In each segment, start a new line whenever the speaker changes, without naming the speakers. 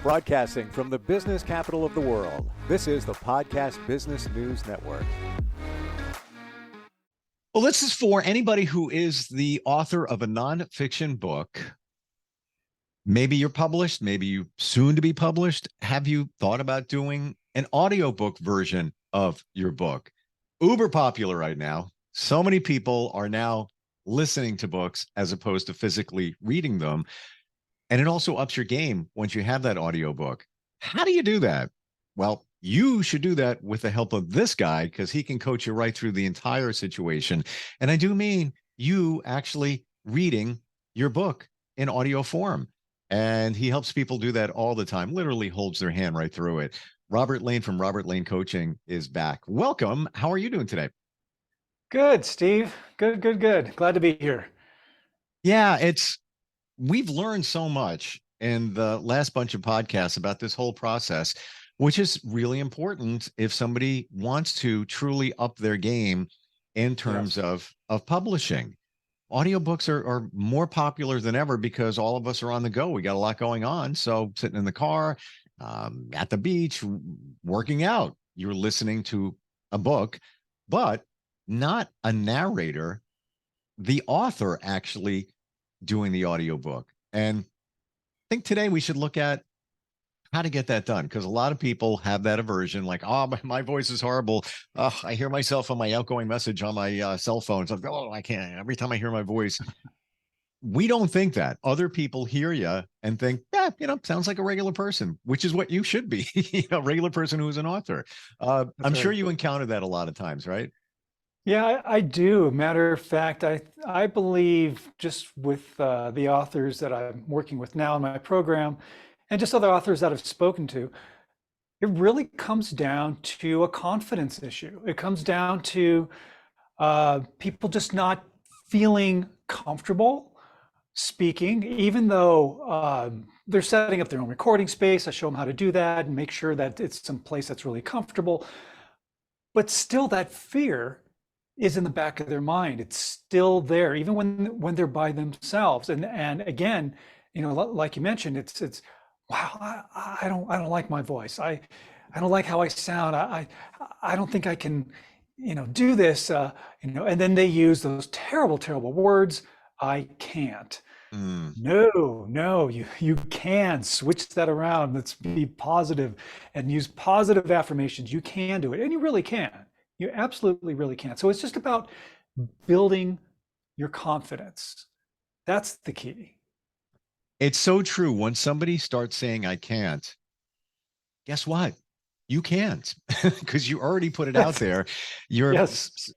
Broadcasting from the business capital of the world, this is the Podcast Business News Network.
Well, this is for anybody who is the author of a nonfiction book. Maybe you're published, maybe you soon to be published. Have you thought about doing an audiobook version of your book? Uber popular right now. So many people are now listening to books as opposed to physically reading them. And it also ups your game once you have that audiobook. How do you do that? Well, you should do that with the help of this guy because he can coach you right through the entire situation. And I do mean you actually reading your book in audio form. And he helps people do that all the time, literally holds their hand right through it. Robert Lane from Robert Lane Coaching is back. Welcome. How are you doing today?
Good, Steve. Good. Glad to be here.
Yeah, we've learned so much in the last bunch of podcasts about this whole process, which is really important if somebody wants to truly up their game in terms of publishing. Audiobooks are more popular than ever because all of us are on the go. We got a lot going on. So sitting in the car, at the beach, working out, you're listening to a book, but not a narrator, the author actually doing the audiobook. And I think today we should look at how to get that done, because a lot of people have that aversion, like, oh, my voice is horrible. I hear myself on my outgoing message on my cell phone. So, oh, I can't. Every time I hear my voice, we don't think that. Other people hear you and think, yeah, sounds like a regular person, which is what you should be, a regular person who is an author. I'm sure you encounter that a lot of times, right?
Yeah, I do. Matter of fact, I believe just with the authors that I'm working with now in my program, and just other authors that I've spoken to, it really comes down to a confidence issue. It comes down to people just not feeling comfortable speaking, even though they're setting up their own recording space. I show them how to do that and make sure that it's some place that's really comfortable. But still, that fear is in the back of their mind. It's still there, even when they're by themselves. And again, like you mentioned, it's wow, I don't like my voice. I don't like how I sound. I don't think I can, do this. And then they use those terrible words. I can't. No, you can switch that around. Let's be positive and use positive affirmations. You can do it, and you really can. You absolutely really can. So it's just about building your confidence. That's the key.
It's so true. When somebody starts saying, I can't, guess what? You can't, because you already put it out there. You're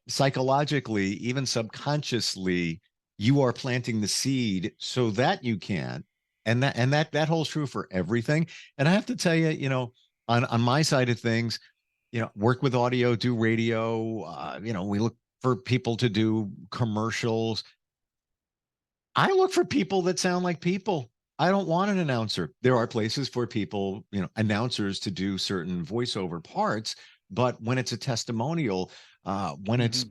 psychologically, even subconsciously, you are planting the seed so that you can. And that holds true for everything. And I have to tell you, on my side of things, work with audio, do radio, we look for people to do commercials. I look for people that sound like people. I don't want an announcer. There are places for people, announcers to do certain voiceover parts, but when it's a testimonial, when it's,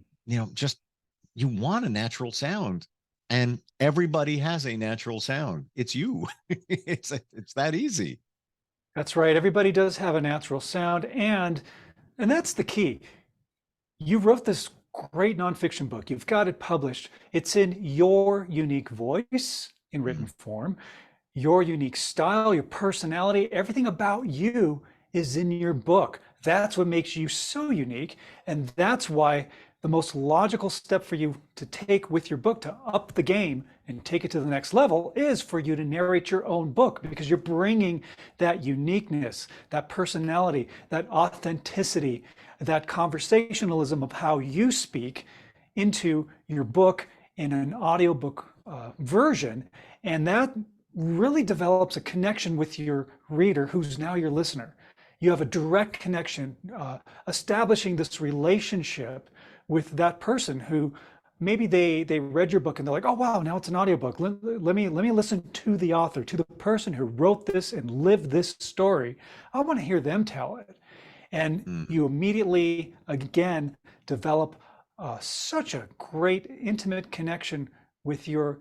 just, you want a natural sound, and everybody has a natural sound. It's you. It's that easy.
That's right. Everybody does have a natural sound, and that's the key. You wrote this great nonfiction book. You've got it published. It's in your unique voice in written form, your unique style, your personality, everything about you is in your book. That's what makes you so unique. And that's why the most logical step for you to take with your book to up the game and take it to the next level is for you to narrate your own book, because you're bringing that uniqueness, that personality, that authenticity, that conversationalism of how you speak into your book in an audiobook version. And that really develops a connection with your reader, who's now your listener. You have a direct connection, establishing this relationship with that person who maybe they read your book and they're like, oh wow, now it's an audiobook. Let me listen to the author, to the person who wrote this and lived this story. I want to hear them tell it. And you immediately, again, develop such a great intimate connection with your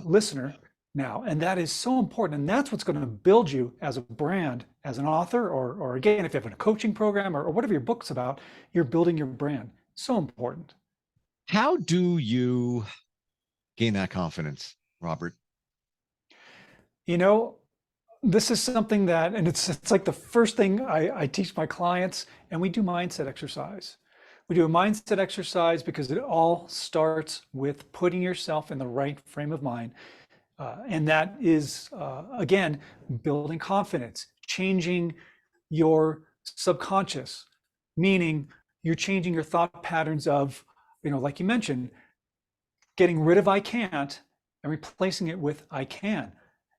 listener now. And that is so important. And that's what's going to build you as a brand, as an author, or again, if you have a coaching program or whatever your book's about, you're building your brand. So important.
How do you gain that confidence, Robert?
You know, this is something that, and it's like the first thing I teach my clients, and we do mindset exercise. We do a mindset exercise because it all starts with putting yourself in the right frame of mind. And that is, again, building confidence, changing your subconscious, meaning you're changing your thought patterns of, like you mentioned, getting rid of I can't and replacing it with I can.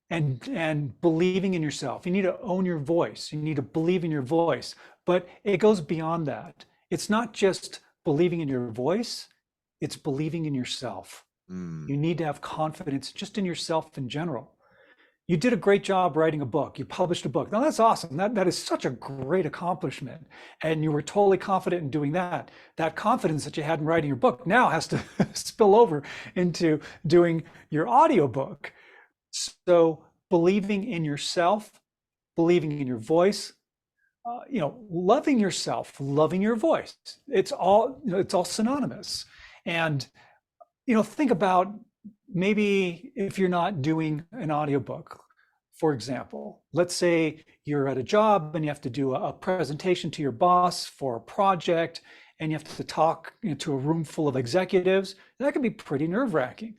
And believing in yourself. You need to own your voice. You need to believe in your voice. But it goes beyond that. It's not just believing in your voice, it's believing in yourself. You need to have confidence just in yourself in general. You did a great job writing a book. You published a book. Now that's awesome. That is such a great accomplishment. And you were totally confident in doing that. That confidence that you had in writing your book now has to spill over into doing your audiobook. So believing in yourself, believing in your voice, loving yourself, loving your voice. It's all synonymous. And think about maybe if you're not doing an audiobook, for example, let's say you're at a job and you have to do a presentation to your boss for a project, and you have to talk to a room full of executives. That can be pretty nerve-wracking.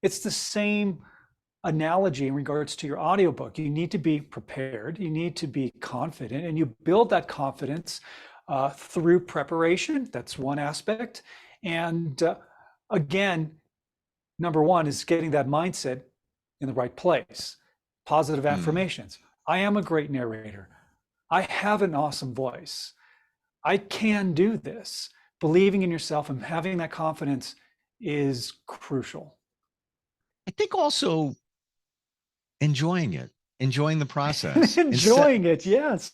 It's the same analogy in regards to your audiobook. You need to be prepared, you need to be confident, and you build that confidence through preparation. That's one aspect. And again, number one is getting that mindset in the right place. Positive affirmations. I am a great narrator. I have an awesome voice. I can do this. Believing in yourself and having that confidence is crucial.
I think also enjoying the process.
Enjoying it, yes.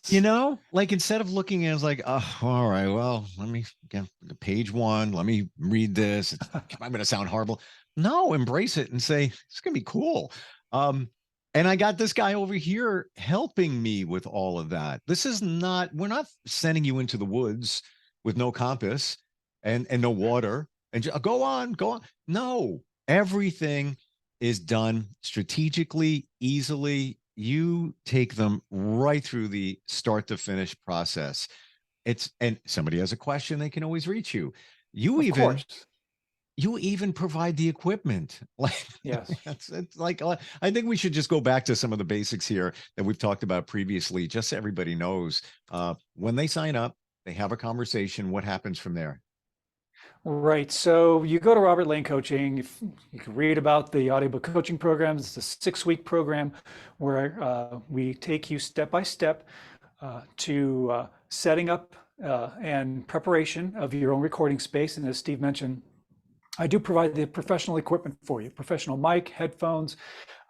Like instead of looking at it as like, oh, all right, well, let me get page one, let me read this. I'm going to sound horrible. No, embrace it and say, it's going to be cool. And I got this guy over here helping me with all of that. We're not sending you into the woods with no compass and no water and just, go on. No, everything is done strategically, easily. You take them right through the start to finish process. And somebody has a question, they can always reach you. You even provide the equipment. Like,
yes,
it's like, I think we should just go back to some of the basics here that we've talked about previously, just so everybody knows. When they sign up, they have a conversation. What happens from there?
Right. So you go to Robert Lane Coaching. You can read about the audiobook coaching program. It's a 6-week program where we take you step by step to setting up and preparation of your own recording space. And as Steve mentioned, I do provide the professional equipment for you, professional mic, headphones,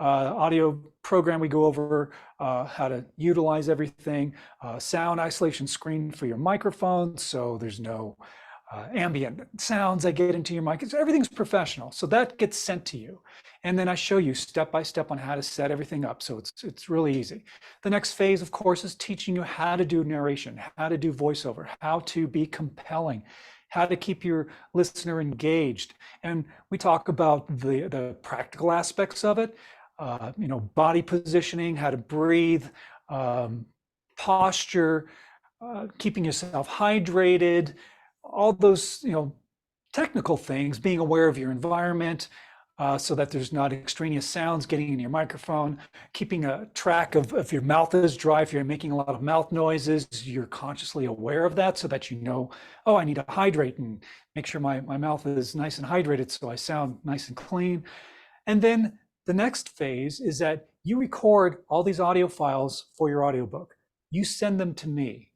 audio program. We go over how to utilize everything, sound isolation screen for your microphone, so there's no ambient sounds that get into your mic. Everything's professional. So that gets sent to you. And then I show you step by step on how to set everything up. So it's really easy. The next phase, of course, is teaching you how to do narration, how to do voiceover, how to be compelling, how to keep your listener engaged. And we talk about the practical aspects of it, body positioning, how to breathe, posture, keeping yourself hydrated, all those, technical things, being aware of your environment so that there's not extraneous sounds getting in your microphone, keeping a track of if your mouth is dry, if you're making a lot of mouth noises, you're consciously aware of that so that oh, I need to hydrate and make sure my mouth is nice and hydrated so I sound nice and clean. And then the next phase is that you record all these audio files for your audiobook. You send them to me.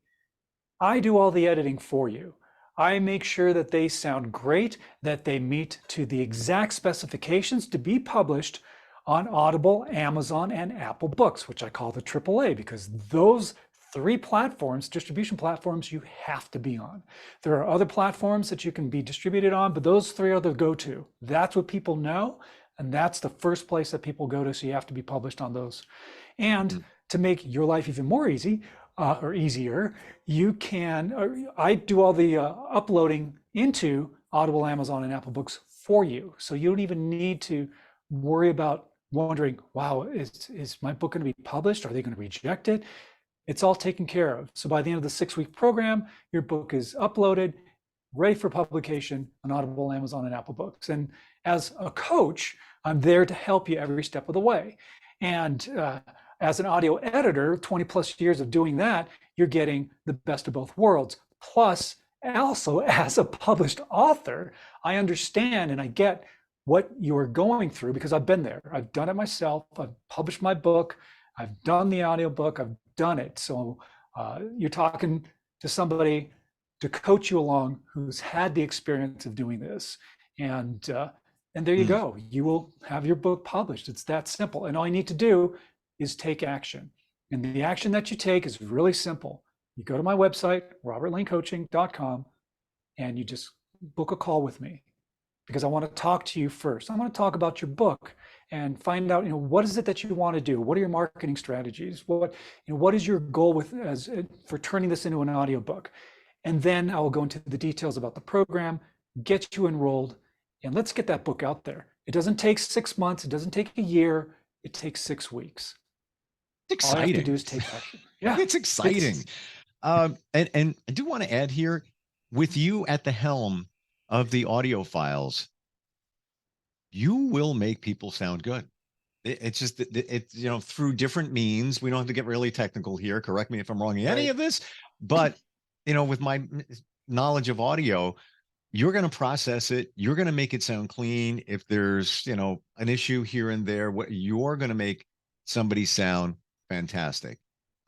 I do all the editing for you. I make sure that they sound great, that they meet to the exact specifications to be published on Audible, Amazon, and Apple Books, which I call the AAA, because those 3 platforms, distribution platforms, you have to be on. There are other platforms that you can be distributed on, but those 3 are the go-to. That's what people know. And that's the first place that people go to. So you have to be published on those. And
Mm.
to make your life even more easy or easier, you can, I do all the uploading into Audible, Amazon, and Apple Books for you. So you don't even need to worry about wondering, wow, is my book going to be published? Are they going to reject it? It's all taken care of. So by the end of the 6-week program, your book is uploaded, ready for publication on Audible, Amazon, and Apple Books. And as a coach, I'm there to help you every step of the way. And as an audio editor, 20 plus years of doing that, you're getting the best of both worlds. Plus, also as a published author, I understand and I get what you're going through because I've been there. I've done it myself. I've published my book. I've done the audiobook. I've done it. So you're talking to somebody to coach you along who's had the experience of doing this. And there you go. You will have your book published. It's that simple. And all you need to do is take action. And the action that you take is really simple. You go to my website, robertlanecoaching.com, and you just book a call with me because I want to talk to you first. I want to talk about your book and find out, what is it that you want to do? What are your marketing strategies? What is your goal for turning this into an audiobook? And then I will go into the details about the program, get you enrolled, and let's get that book out there. It doesn't take 6 months. It doesn't take a year. It takes 6 weeks.
It's
All I
exciting.
have to do is take action. Yeah,
It's exciting. And I do want to add here, with you at the helm of the audio files, you will make people sound good. It's just through different means. We don't have to get really technical here. Correct me if I'm wrong in any of this, but with my knowledge of audio, you're going to process it. You're going to make it sound clean. If there's, an issue here and there, you're going to make somebody sound fantastic.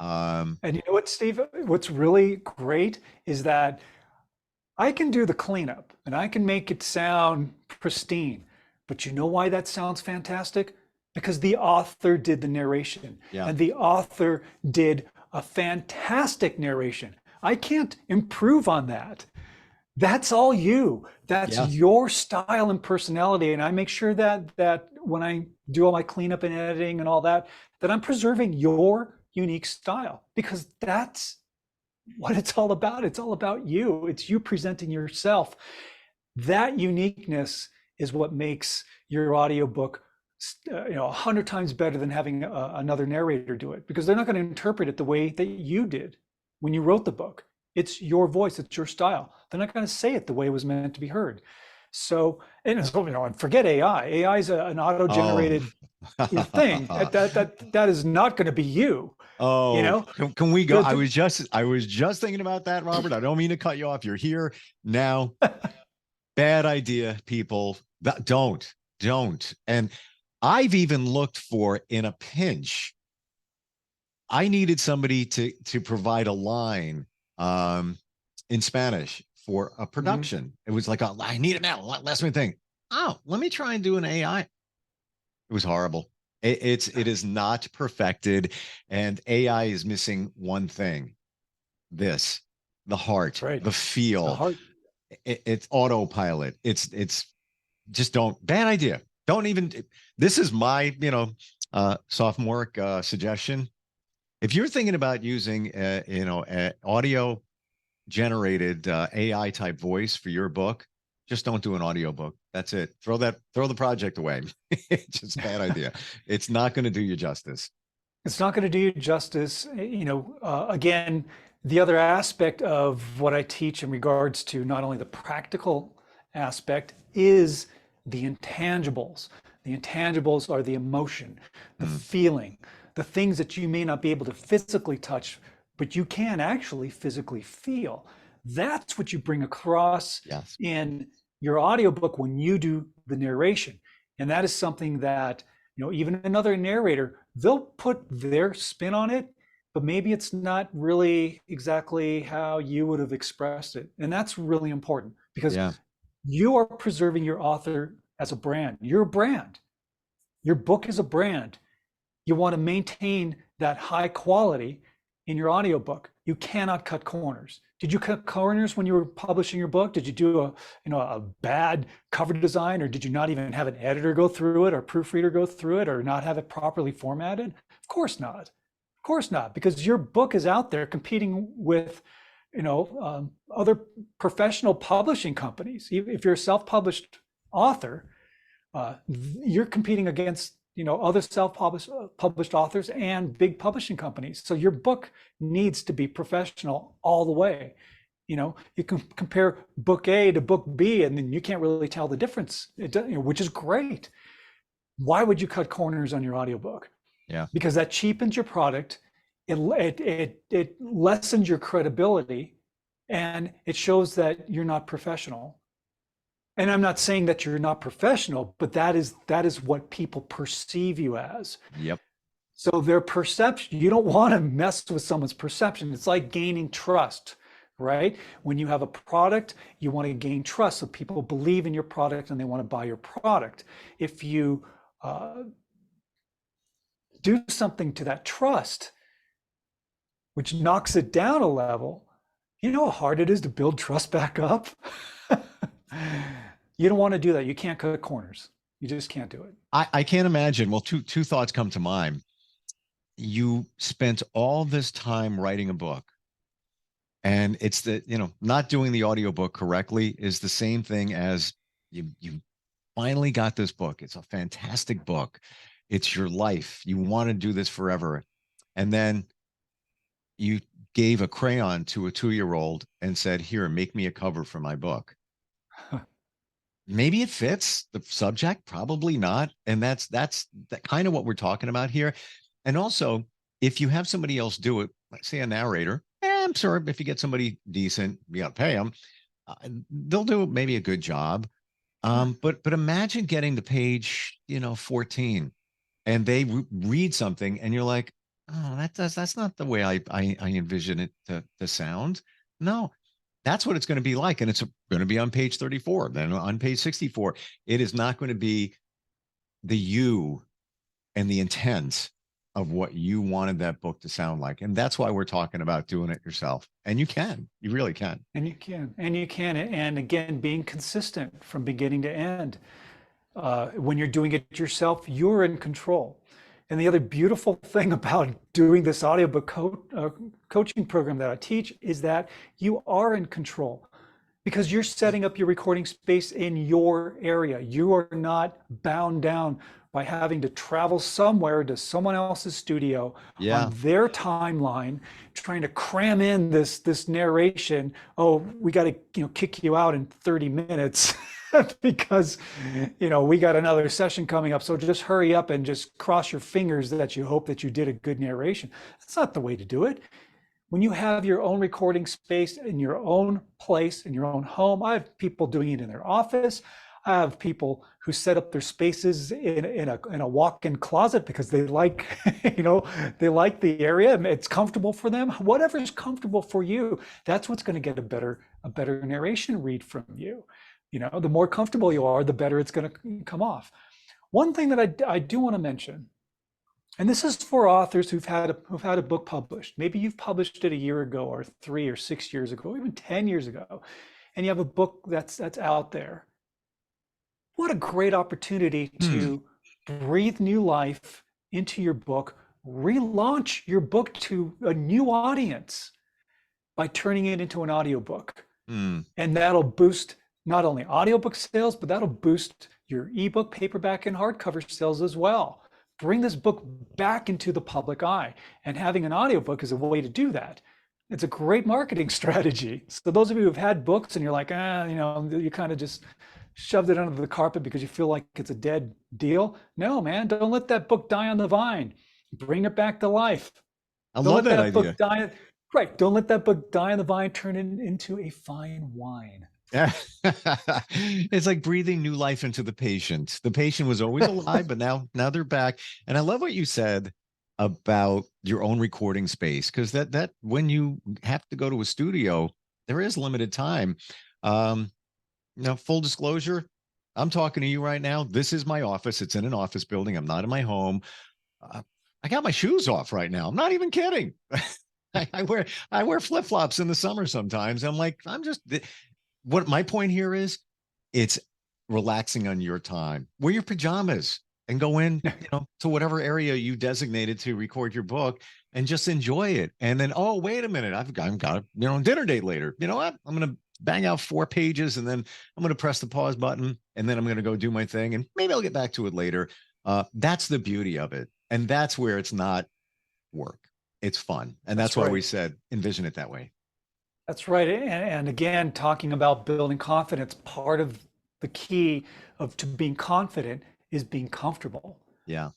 And you know what, Steve? What's really great is that I can do the cleanup and I can make it sound pristine. But you know why that sounds fantastic? Because the author did the narration.
Yeah.
And the author did a fantastic narration. I can't improve on that. That's all you. That's your style and personality. And I make sure that when I do all my cleanup and editing and all that I'm preserving your unique style, because that's what it's all about. It's all about you. It's you presenting yourself. That uniqueness is what makes your audiobook 100 times better than having another narrator do it, because they're not going to interpret it the way that you did when you wrote the book. It's your voice, it's your style. They're not going to say it the way it was meant to be heard. So, and forget AI. AI is an auto-generated thing. That is not going to be you.
Oh, can we go? I was just thinking about that, Robert. I don't mean to cut you off. You're here now. Bad idea, people. Don't. And I've even looked for, in a pinch, I needed somebody to provide a line in Spanish for a production. It was like, I need it now. Last minute thing. Oh, let me try and do an AI. It was horrible. It is not perfected, and AI is missing one thing: the heart, the feel. The heart. It's autopilot. It's just bad idea. Don't even. This is my sophomoric suggestion. If you're thinking about using audio generated AI type voice for your book, just don't do an audiobook. That's it. Throw the project away. It's just a bad idea. It's not going to do you justice.
It's not going to do you justice. Again, the other aspect of what I teach in regards to not only the practical aspect is the intangibles. The intangibles are the emotion, the feeling, the things that you may not be able to physically touch, but you can actually physically feel. That's what you bring across in your audiobook when you do the narration. And that is something that, even another narrator, they'll put their spin on it, but maybe it's not really exactly how you would have expressed it. And that's really important, because you are preserving your author as a brand. You're a brand. Your book is a brand. You want to maintain that high quality, in your audiobook. You cannot cut corners. Did you cut corners when you were publishing your book? Did you do a bad cover design, or did you not even have an editor go through it or proofreader go through it, or not have it properly formatted? Of course not. Of course not, because your book is out there competing with other professional publishing companies. If you're a self-published author, you're competing against other self-published authors and big publishing companies. So your book needs to be professional all the way. You can compare book A to book B, and then you can't really tell the difference, which is great. Why would you cut corners on your audiobook?
Yeah,
because that cheapens your product. It lessens your credibility, and it shows that you're not professional. And I'm not saying that you're not professional, but that is what people perceive you as.
Yep.
So their perception, you don't want to mess with someone's perception. It's like gaining trust, right? When you have a product, you want to gain trust, so people believe in your product and they want to buy your product. If you do something to that trust, which knocks it down a level, you know how hard it is to build trust back up? You don't want to do that. You can't cut corners. You just can't do it.
I can't imagine. Well, two thoughts come to mind. You spent all this time writing a book, and it's not doing the audiobook correctly is the same thing as you finally got this book. It's a fantastic book. It's your life. You want to do this forever. And then you gave a crayon to a 2-year-old and said, here, make me a cover for my book. Maybe it fits the subject, probably not. And that's kind of what we're talking about here. And also, if you have somebody else do it, like say a narrator, I'm sure if you get somebody decent, you got to pay them. They'll do maybe a good job. But imagine getting to page 14, and they read something, and you're like, oh, that's not the way I envision it to sound. No. That's what it's going to be like. And it's going to be on page 34, then on page 64. It is not going to be the you and the intent of what you wanted that book to sound like. And that's why we're talking about doing it yourself. And you really can. And you can.
And again, being consistent from beginning to end. When you're doing it yourself, you're in control. And the other beautiful thing about doing this audiobook coaching program that I teach is that you are in control, because you're setting up your recording space in your area. You are not bound down by having to travel somewhere to someone else's studio on their timeline, trying to cram in this narration. Oh, we got to kick you out in 30 minutes. Because we got another session coming up, so just hurry up and just cross your fingers that you hope that you did a good narration. That's not the way to do it. When you have your own recording space in your own place, in your own home, I have people doing it in their office. I have people who set up their spaces in a walk-in closet because they like they like the area and it's comfortable for them. Whatever is comfortable for you, that's what's going to get a better narration read from you. The more comfortable you are, the better it's going to come off. One thing that I do want to mention, and this is for authors who've had a book published. Maybe you've published it a year ago, or 3 or 6 years ago, or even 10 years ago, and you have a book that's out there. What a great opportunity to breathe new life into your book, relaunch your book to a new audience by turning it into an audiobook. And that'll boost not only audiobook sales, but that'll boost your ebook, paperback, and hardcover sales as well. Bring this book back into the public eye, and having an audiobook is a way to do that. It's a great marketing strategy. So those of you who've had books and you're like, you kind of just shoved it under the carpet because you feel like it's a dead deal. No, man, don't let that book die on the vine. Bring it back to life.
I love that idea.
Book die, right. Don't let that book die on the vine. Turn it into a fine wine.
Yeah. It's like breathing new life into the patient. The patient was always alive, but now they're back. And I love what you said about your own recording space, because that when you have to go to a studio, there is limited time. Now, full disclosure, I'm talking to you right now. This is my office. It's in an office building. I'm not in my home. I got my shoes off right now. I'm not even kidding. I wear flip-flops in the summer sometimes. I'm like, what my point here is, it's relaxing on your time. Wear your pajamas and go in, to whatever area you designated to record your book and just enjoy it. And then, oh, wait a minute, I've got a dinner date later. You know what? I'm going to bang out 4 pages and then I'm going to press the pause button and then I'm going to go do my thing and maybe I'll get back to it later. That's the beauty of it. And that's where it's not work. It's fun. And that's why we said envision it that way.
That's right. And again, talking about building confidence, part of the key to being confident is being comfortable.
Yeah.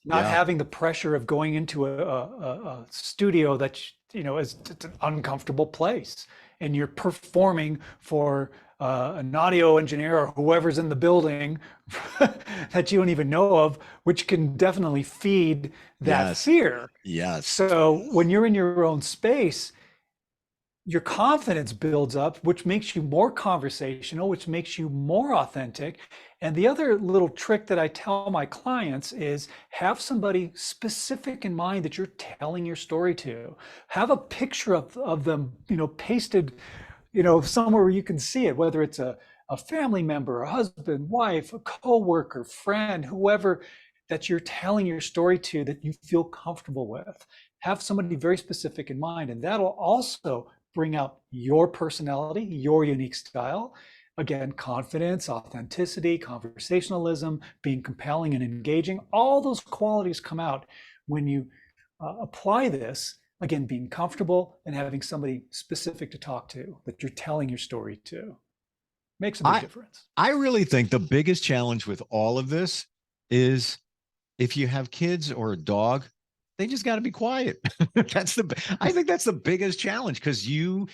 Not having the pressure of going into a studio that, is an uncomfortable place. And you're performing for an audio engineer or whoever's in the building that you don't even know of, which can definitely feed that fear.
Yes.
So when you're in your own space, your confidence builds up, which makes you more conversational, which makes you more authentic. And the other little trick that I tell my clients is have somebody specific in mind that you're telling your story to. Have a picture of them, pasted, somewhere where you can see it, whether it's a family member, a husband, wife, a coworker, friend, whoever that you're telling your story to that you feel comfortable with. Have somebody very specific in mind, and that'll also bring out your personality, your unique style. Again, confidence, authenticity, conversationalism, being compelling and engaging, all those qualities come out when you apply this, again, being comfortable and having somebody specific to talk to that you're telling your story to. Makes a big difference.
I really think the biggest challenge with all of this is if you have kids or a dog, they just got to be quiet. I think that's the biggest challenge, because you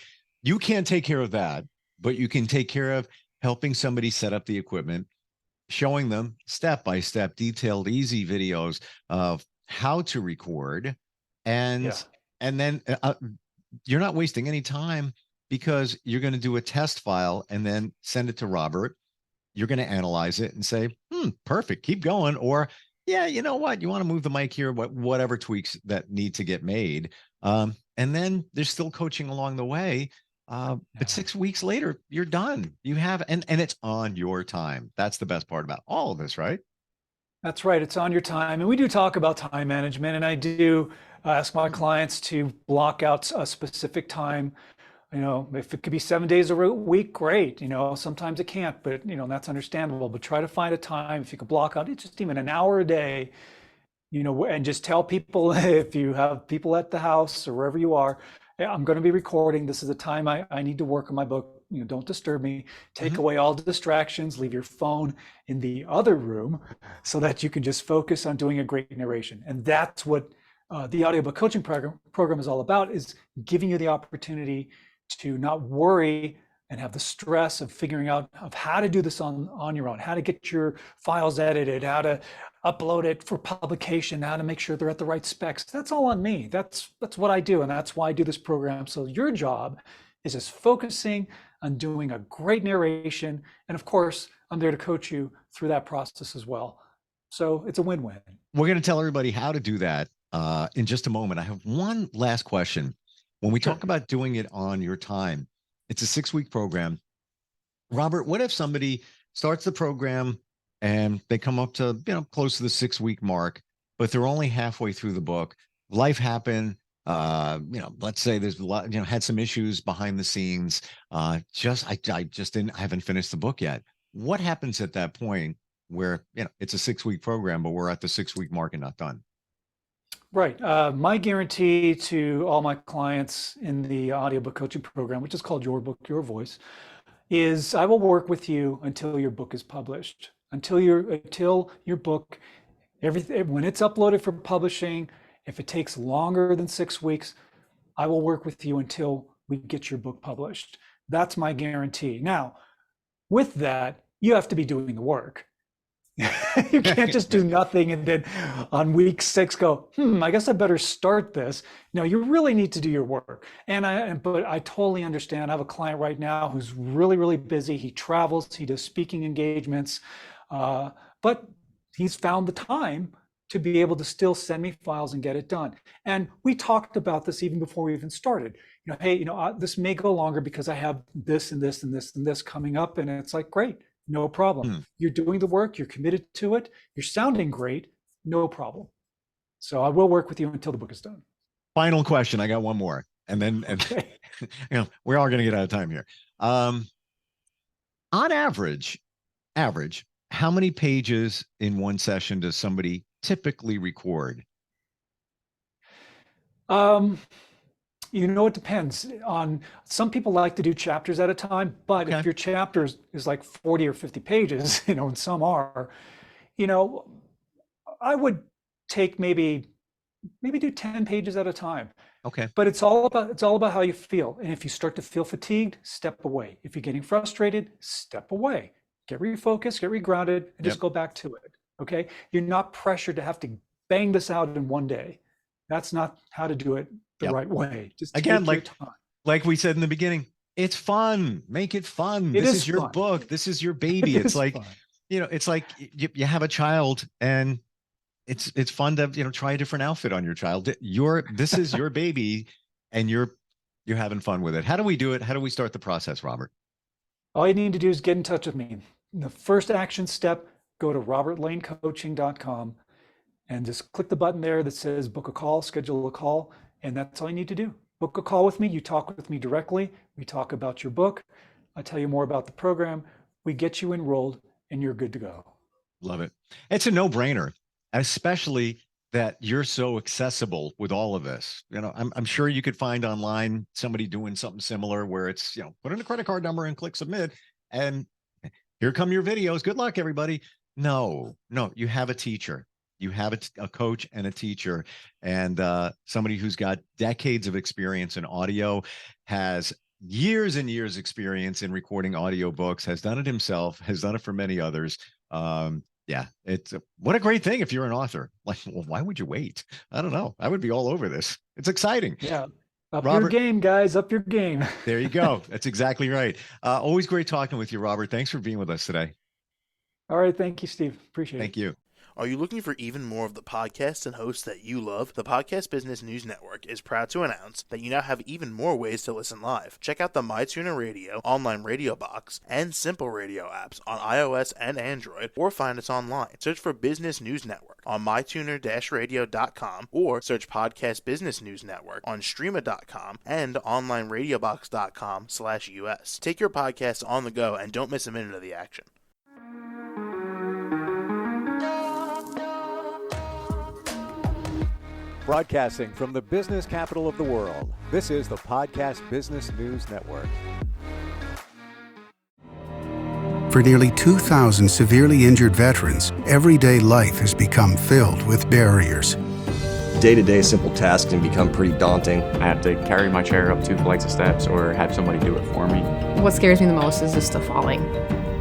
can't take care of that, but you can take care of helping somebody set up the equipment, showing them step by step, detailed, easy videos of how to record. And then you're not wasting any time, because you're going to do a test file and then send it to Robert. You're going to analyze it and say, perfect, keep going. Or, yeah, you know what? You want to move the mic here, whatever tweaks that need to get made. And then there's still coaching along the way. But 6 weeks later, you're done. You have, and it's on your time. That's the best part about all of this, right?
That's right. It's on your time. And we do talk about time management. And I do ask my clients to block out a specific time. If it could be 7 days a week, great. Sometimes it can't, but that's understandable. But try to find a time, if you could block out just even an hour a day, and just tell people, if you have people at the house or wherever you are, hey, I'm going to be recording. This is the time I need to work on my book. Don't disturb me. Take away all the distractions. Leave your phone in the other room so that you can just focus on doing a great narration. And that's what the audiobook coaching program is all about, is giving you the opportunity to not worry and have the stress of figuring out of how to do this on your own, how to get your files edited, how to upload it for publication, how to make sure they're at the right specs. That's all on me. That's what I do. And that's why I do this program. So your job is just focusing on doing a great narration. And of course, I'm there to coach you through that process as well. So it's a win-win.
We're going to tell everybody how to do that in just a moment. I have one last question. When we talk about doing it on your time, it's a 6-week program. Robert, what if somebody starts the program and they come up to, close to the 6-week mark, but they're only halfway through the book? Life happened. Let's say there's a lot, had some issues behind the scenes. I haven't finished the book yet. What happens at that point where, it's a 6-week program, but we're at the 6-week mark and not done?
Right. My guarantee to all my clients in the audiobook coaching program, which is called Your Book, Your Voice, is I will work with you until your book is published, until your book, when it's uploaded for publishing. If it takes longer than 6 weeks, I will work with you until we get your book published. That's my guarantee. Now, with that, you have to be doing the work. You can't just do nothing and then on week 6 go, I guess I better start this. No, you really need to do your work. But I totally understand. I have a client right now who's really, really busy. He travels, he does speaking engagements, but he's found the time to be able to still send me files and get it done. And we talked about this even before we even started. Hey, this may go longer because I have this and this and this and this coming up. And it's like, great, no problem. You're doing the work, you're committed to it, you're sounding great, no problem. So I will work with you until the book is done.
Final question. I got one more. And then,
Okay.
We're all going to get out of time here. On average, how many pages in one session does somebody typically record?
It depends on, some people like to do chapters at a time, but if your chapter is like 40 or 50 pages, and some are, I would take maybe do 10 pages at a time.
Okay.
But it's all about how you feel. And if you start to feel fatigued, step away. If you're getting frustrated, step away. Get refocused, get regrounded, and just go back to it. Okay? You're not pressured to have to bang this out in one day. That's not how to do it the right way. Just
again,
take your time.
Like we said in the beginning, it's fun. Make it fun.
This
is your book. This is your baby. It's like,
fun.
It's like you have a child, and it's fun to try a different outfit on your child. This is your baby, and you're having fun with it. How do we do it? How do we start the process, Robert?
All you need to do is get in touch with me. The first action step, go to robertlanecoaching.com and just click the button there that says book a call, schedule a call, and that's all you need to do. Book a call with me. You talk with me directly. We talk about your book. I tell you more about the program. We get you enrolled, and you're good to go.
Love it. It's a no-brainer, especially that you're so accessible with all of this. I'm sure you could find online somebody doing something similar where it's, put in a credit card number and click submit, and here come your videos. Good luck, everybody. No, you have a teacher. You have a coach and a teacher, and somebody who's got decades of experience in audio, has years and years experience in recording audiobooks, has done it himself, has done it for many others. It's what a great thing if you're an author. Like, well, why would you wait? I don't know. I would be all over this. It's exciting.
Yeah. Up your game, guys. Up your game.
There you go. That's exactly right. Always great talking with you, Robert. Thanks for being with us today.
All right. Thank you, Steve. Appreciate it.
Thank you.
Are you looking for even more of the podcasts and hosts that you love? The Podcast Business News Network is proud to announce that you now have even more ways to listen live. Check out the MyTuner Radio, online radio box, and Simple Radio apps on iOS and Android, or find us online. Search for Business News Network on mytuner-radio.com, or search Podcast Business News Network on streama.com and onlineradiobox.com/US. Take your podcast on the go and don't miss a minute of the action.
Broadcasting from the business capital of the world, this is the Podcast Business News Network.
For nearly 2,000 severely injured veterans, everyday life has become filled with barriers.
Day-to-day simple tasks can become pretty daunting.
I have to carry my chair up 2 flights of steps or have somebody do it for me.
What scares me the most is just the falling.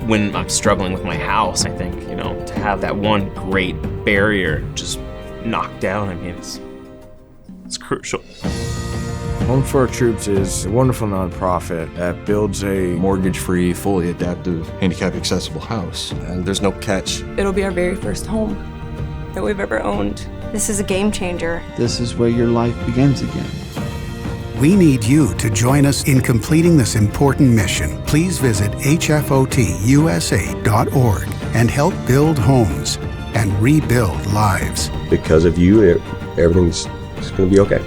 When I'm struggling with my house, I think, to have that one great barrier just knocked down, it's crucial.
Home for Our Troops is a wonderful nonprofit that builds a mortgage-free, fully adaptive, handicap-accessible house.
And there's no catch.
It'll be our very first home that we've ever owned.
This is a game changer.
This is where your life begins again.
We need you to join us in completing this important mission. Please visit hfotusa.org and help build homes and rebuild lives.
Because of you, everything's going to be okay.